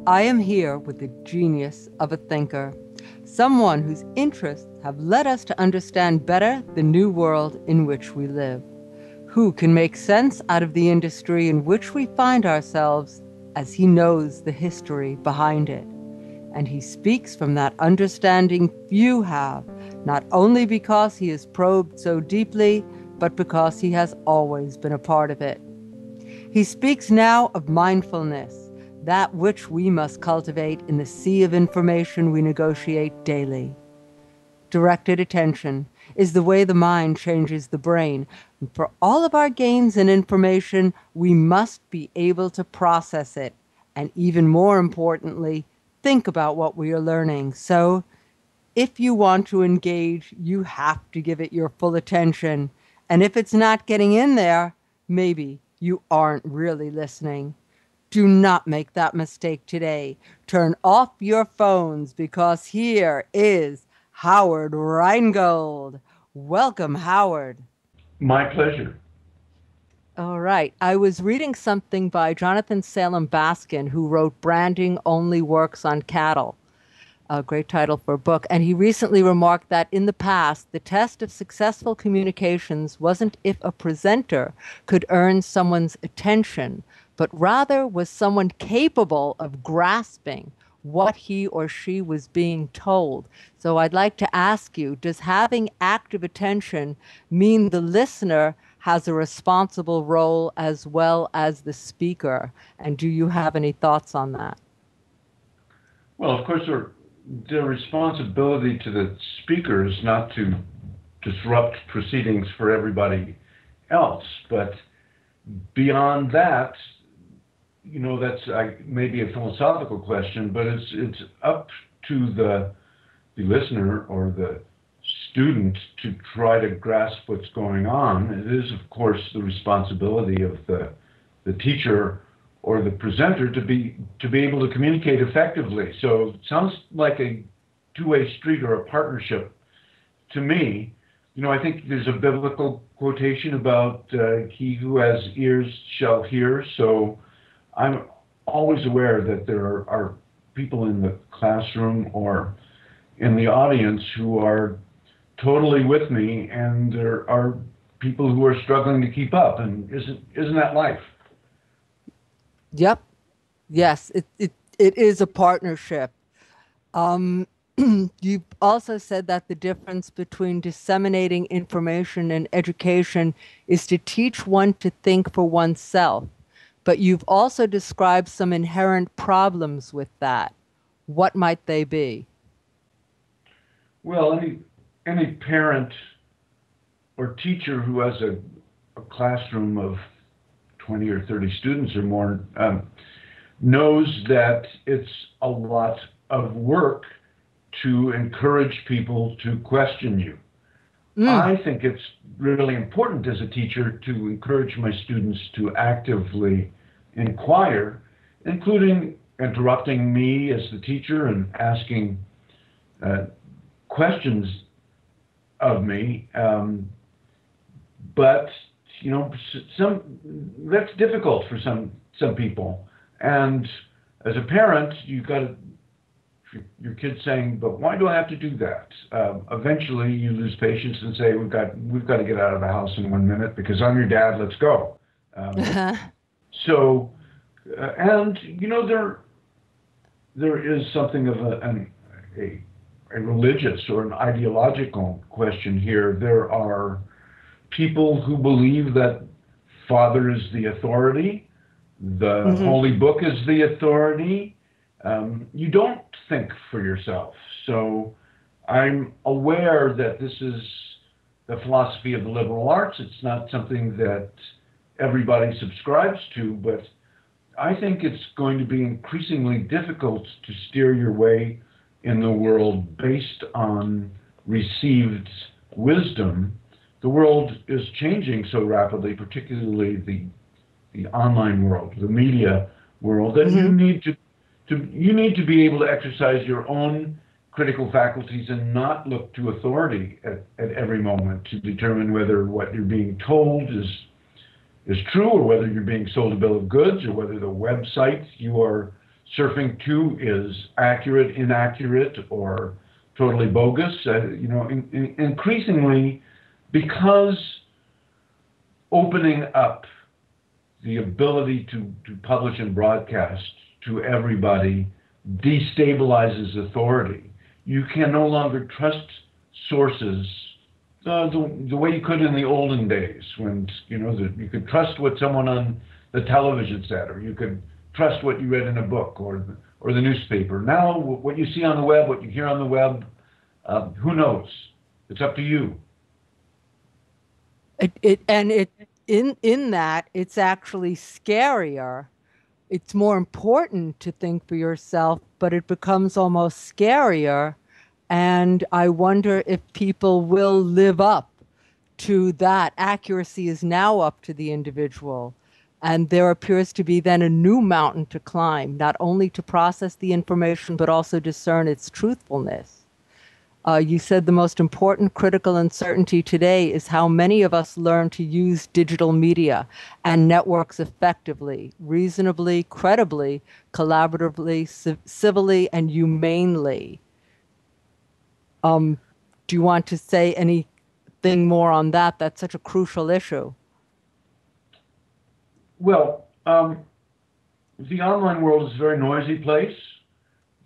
I am here with the genius of a thinker, someone whose interests have led us to understand better the new world in which we live, who can make sense out of the industry in which we find ourselves as he knows the history behind it. And he speaks from that understanding few have, not only because he has probed so deeply, but because he has always been a part of it. He speaks now of mindfulness, that which we must cultivate in the sea of information we negotiate daily. Directed attention is the way the mind changes the brain. And for all of our gains in information, we must be able to process it, and even more importantly, think about what we are learning. So, if you want to engage, you have to give it your full attention. And if it's not getting in there, maybe you aren't really listening. Do not make that mistake today. Turn off your phones because here is Howard Rheingold. Welcome, Howard. My pleasure. All right. I was reading something by Jonathan Salem Baskin, who wrote Branding Only Works on Cattle, a great title for a book. And he recently remarked that in the past, the test of successful communications wasn't if a presenter could earn someone's attention, but rather was someone capable of grasping what he or she was being told. So I'd like to ask you, does having active attention mean the listener has a responsible role as well as the speaker? And do you have any thoughts on that? Well, of course, the responsibility to the speaker is not to disrupt proceedings for everybody else, but beyond that, that's maybe a philosophical question, but it's up to the listener or the student to try to grasp what's going on. It is, of course, the responsibility of the teacher or the presenter to be able to communicate effectively. So it sounds like a two-way street or a partnership to me. I think there's a biblical quotation about he who has ears shall hear. So I'm always aware that there are people in the classroom or in the audience who are totally with me, and there are people who are struggling to keep up. And isn't that life? Yep. Yes, it is a partnership. You've also said that the difference between disseminating information and education is to teach one to think for oneself. But you've also described some inherent problems with that. What might they be? Well, any parent or teacher who has a classroom of 20 or 30 students or more knows that it's a lot of work to encourage people to question you. I think it's really important as a teacher to encourage my students to actively inquire, including interrupting me as the teacher and asking questions of me. But that's difficult for some people. And as a parent, you've got your kid's saying, "But why do I have to do that?" Eventually, you lose patience and say, "We've got to get out of the house in 1 minute because I'm your dad. Let's go." So, and there is something of a religious or an ideological question here. There are people who believe that Father is the authority, the Holy Book is the authority. You don't think for yourself. So I'm aware that this is the philosophy of the liberal arts. It's not something that everybody subscribes to, but I think it's going to be increasingly difficult to steer your way in the world based on received wisdom. The world is changing so rapidly, particularly the online world, the media world, that you need to be able to exercise your own critical faculties and not look to authority at every moment to determine whether what you're being told is true, or whether you're being sold a bill of goods, or whether the website you are surfing to is accurate, inaccurate, or totally bogus. Increasingly, because opening up the ability to publish and broadcast to everybody destabilizes authority. You can no longer trust sources the way you could in the olden days, when you could trust what someone on the television said, or you could trust what you read in a book or the newspaper. Now, what you see on the web, what you hear on the web, who knows? It's up to you. In that, it's actually scarier. It's more important to think for yourself, but it becomes almost scarier. And I wonder if people will live up to that. Accuracy is now up to the individual. And there appears to be then a new mountain to climb, not only to process the information, but also discern its truthfulness. You said the most important critical uncertainty today is how many of us learn to use digital media and networks effectively, reasonably, credibly, collaboratively, civilly, and humanely. Do you want to say anything more on that? That's such a crucial issue. Well, the online world is a very noisy place.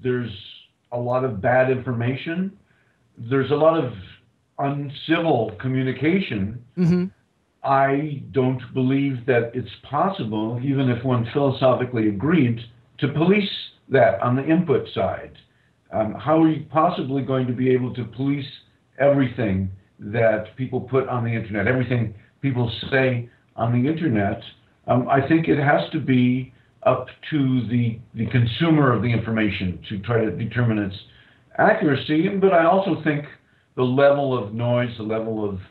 There's a lot of bad information. There's a lot of uncivil communication. Mm-hmm. I don't believe that it's possible, even if one philosophically agreed, to police that on the input side. How are you possibly going to be able to police everything that people put on the internet, everything people say on the internet? I think it has to be up to the consumer of the information to try to determine its accuracy. But I also think the level of noise, the level of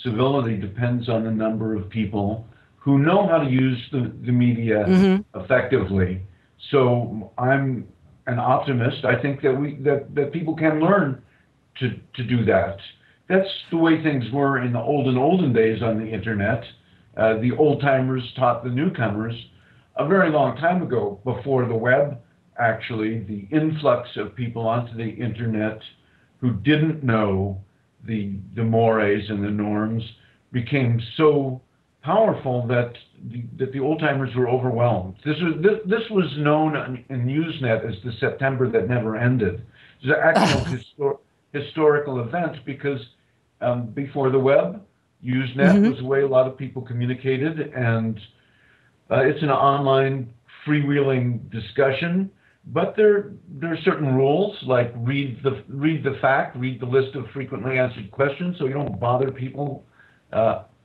civility depends on the number of people who know how to use the media mm-hmm. effectively. So I'm an optimist. I think that people can learn to do that. That's the way things were in the olden days on the internet. The old timers taught the newcomers a very long time ago, before the web. Actually, the influx of people onto the internet who didn't know the mores and the norms became so powerful that the old timers were overwhelmed. This was known in Usenet as the September that never ended. It's an actual historical event, because before the web, Usenet mm-hmm. was the way a lot of people communicated, and it's an online freewheeling discussion. But there are certain rules, like read the list of frequently answered questions, so you don't bother people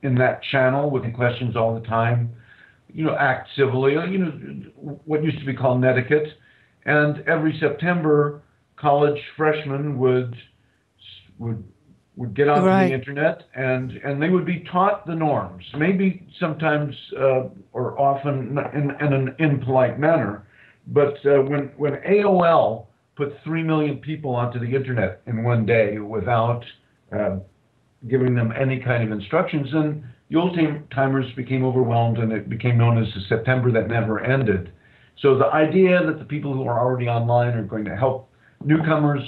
in that channel with questions all the time. Act civilly. What used to be called netiquette. And every September, college freshmen would get onto right. the internet, and they would be taught the norms, maybe sometimes or often in an impolite manner. But when AOL put 3 million people onto the internet in one day without giving them any kind of instructions, then the old timers became overwhelmed, and it became known as the September that never ended. So the idea that the people who are already online are going to help newcomers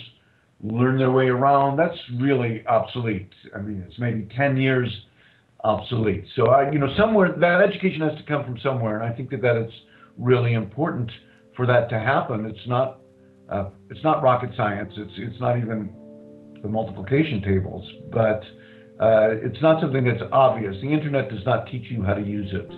learn their way around, that's really obsolete. I mean, it's maybe 10 years obsolete. So somewhere that education has to come from somewhere, and I think that it's really important for that to happen. It's not rocket science. It's not even the multiplication tables, but it's not something that's obvious. The internet does not teach you how to use it.